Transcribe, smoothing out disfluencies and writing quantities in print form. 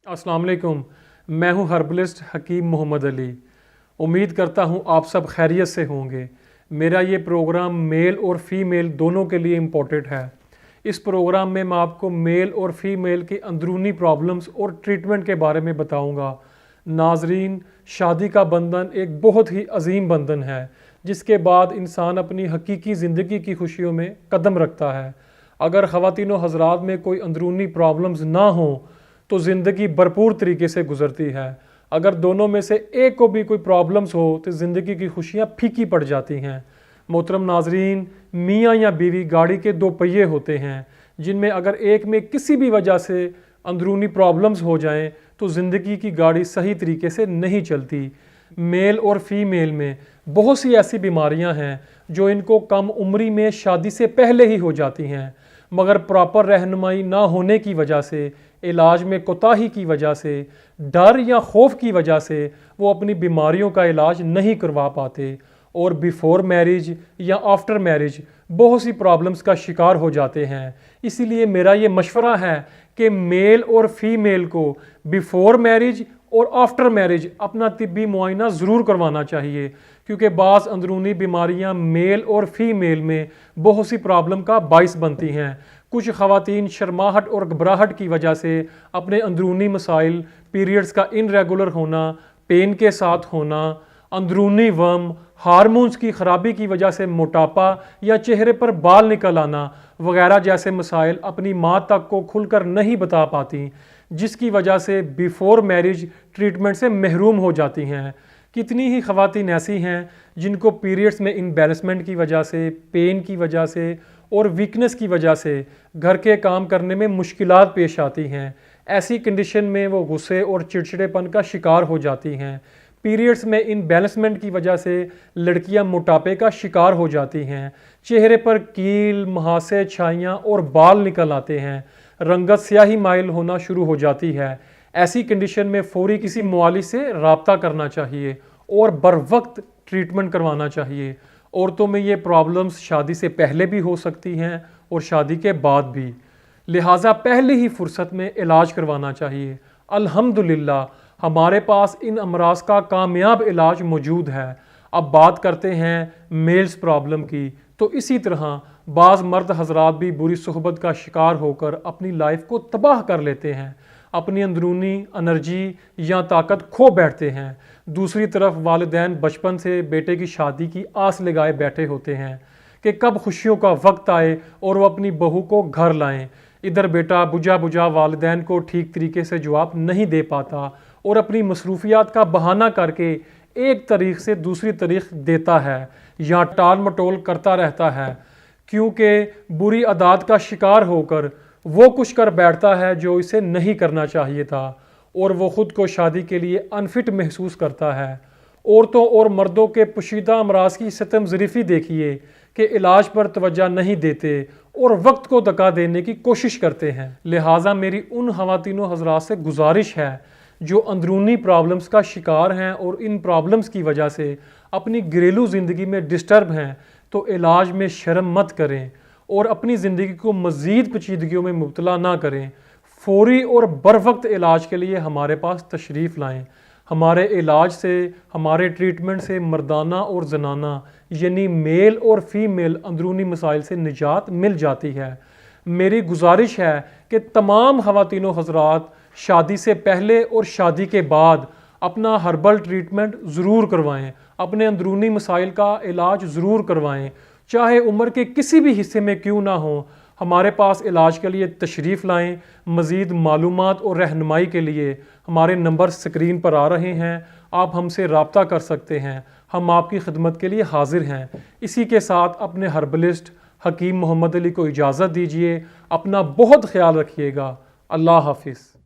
अस्सलाम वालेकुम। मैं हूं हर्बलिस्ट हकीम मोहम्मद अली। उम्मीद करता हूं आप सब खैरियत से होंगे। मेरा ये प्रोग्राम मेल और फीमेल दोनों के लिए इम्पोर्टेंट है। इस प्रोग्राम में मैं आपको मेल और फीमेल की अंदरूनी प्रॉब्लम्स और ट्रीटमेंट के बारे में बताऊंगा। नाजरीन, शादी का बंधन एक बहुत ही अजीम बंधन है जिसके बाद इंसान अपनी हकीकी ज़िंदगी की खुशियों में कदम रखता है। अगर ख़वातीनो हज़रात में कोई अंदरूनी प्रॉब्लम्स ना हो तो ज़िंदगी भरपूर तरीके से गुजरती है। अगर दोनों में से एक को भी कोई प्रॉब्लम्स हो तो ज़िंदगी की खुशियाँ फीकी पड़ जाती हैं। मोहतरम नाजरीन, मियाँ या बीवी गाड़ी के दो पहिए होते हैं जिनमें अगर एक में किसी भी वजह से अंदरूनी प्रॉब्लम्स हो जाएं तो ज़िंदगी की गाड़ी सही तरीके से नहीं चलती। मेल और फीमेल में बहुत सी ऐसी बीमारियां हैं जो इनको कम उम्री में शादी से पहले ही हो जाती हैं, मगर प्रॉपर रहनुमाई ना होने की वजह से, इलाज में कोताही की वजह से, डर या खौफ की वजह से वो अपनी बीमारियों का इलाज नहीं करवा पाते और बिफोर मैरिज या आफ्टर मैरिज बहुत सी प्रॉब्लम्स का शिकार हो जाते हैं। इसीलिए मेरा ये मशवरा है कि मेल और फीमेल को बिफोर मैरिज और आफ्टर मैरिज अपना तिब्बी मुआयना ज़रूर करवाना चाहिए, क्योंकि बाज़ अंदरूनी बीमारियां मेल और फीमेल में बहुत सी प्रॉब्लम का बाइस बनती हैं। कुछ ख़वातीन शर्माहट और घबराहट की वजह से अपने अंदरूनी मसाइल, पीरियड्स का इनरेगुलर होना, पेन के साथ होना, अंदरूनी वर्म, हार्मोन्स की ख़राबी की वजह से मोटापा या चेहरे पर बाल निकल आना वगैरह जैसे मसाइल अपनी माँ तक को खुलकर नहीं बता पाती, जिसकी वजह से बिफोर मैरिज ट्रीटमेंट से महरूम हो जाती हैं। कितनी ही ख़वातीन ऐसी हैं जिनको पीरियड्स में इम्बैलेंसमेंट की वजह से, पेन की वजह से और वीकनेस की वजह से घर के काम करने में मुश्किलात पेश आती हैं। ऐसी कंडीशन में वो गुस्से और चिड़चिड़ेपन का शिकार हो जाती हैं। पीरियड्स में इनबैलेंसमेंट की वजह से लड़कियां मोटापे का शिकार हो जाती हैं। चेहरे पर कील, मुहासे, छाइयाँ और बाल निकल आते हैं। रंगत स्याही माइल होना शुरू हो जाती है। ऐसी कंडीशन में फौरी किसी मुआलिज से रब्ता करना चाहिए और बर वक्त ट्रीटमेंट करवाना चाहिए। औरतों में ये प्रॉब्लम्स शादी से पहले भी हो सकती हैं और शादी के बाद भी, लिहाजा पहले ही फुर्सत में इलाज करवाना चाहिए। अल्हम्दुलिल्लाह हमारे पास इन अमराज का कामयाब इलाज मौजूद है। अब बात करते हैं मेल्स प्रॉब्लम की। तो इसी तरह बाज़ मर्द हजरात भी बुरी सोहबत का शिकार होकर अपनी लाइफ को तबाह कर लेते हैं, अपनी अंदरूनी एनर्जी या ताकत खो बैठते हैं। दूसरी तरफ वालिदैन बचपन से बेटे की शादी की आस लगाए बैठे होते हैं कि कब खुशियों का वक्त आए और वो अपनी बहू को घर लाएं। इधर बेटा बुझा बुझा वालिदैन को ठीक तरीके से जवाब नहीं दे पाता और अपनी मसरूफियात का बहाना करके एक तारीख से दूसरी तारीख देता है या टाल मटोल करता रहता है, क्योंकि बुरी आदत का शिकार होकर वो कुछ कर बैठता है जो इसे नहीं करना चाहिए था और वो ख़ुद को शादी के लिए अनफिट महसूस करता है। औरतों और मर्दों के पोशीदा अमराज की सितम ज़रीफ़ी देखिए कि इलाज पर तवज्जो नहीं देते और वक्त को धक्का देने की कोशिश करते हैं। लिहाजा मेरी उन ख़वातीनों हज़रात से गुजारिश है जो अंदरूनी प्रॉब्लम्स का शिकार हैं और इन प्रॉब्लम्स की वजह से अपनी घरेलू ज़िंदगी में डिस्टर्ब हैं, तो इलाज में शर्म मत करें और अपनी ज़िंदगी को मज़ीद पेचीदगियों में मुब्तला ना करें। फौरी और बर वक्त इलाज के लिए हमारे पास तशरीफ़ लाएं। हमारे इलाज से, हमारे ट्रीटमेंट से मर्दाना और जनाना यानी मेल और फीमेल अंदरूनी मसाइल से निजात मिल जाती है। मेरी गुजारिश है कि तमाम ख़वातीनों हज़रात शादी से पहले और शादी के बाद अपना हर्बल ट्रीटमेंट ज़रूर करवाएं, अपने अंदरूनी मसाइल का इलाज ज़रूर करवाएं, चाहे उम्र के किसी भी हिस्से में क्यों ना हो। हमारे पास इलाज के लिए तशरीफ़ लाएं। मज़ीद मालूमात और रहनुमाई के लिए हमारे नंबर स्क्रीन पर आ रहे हैं, आप हमसे रब्ता कर सकते हैं। हम आपकी खिदमत के लिए हाजिर हैं। इसी के साथ अपने हर्बलिस्ट हकीम मोहम्मद अली को इजाज़त दीजिए। अपना बहुत ख्याल रखिएगा। अल्लाह हाफिज़।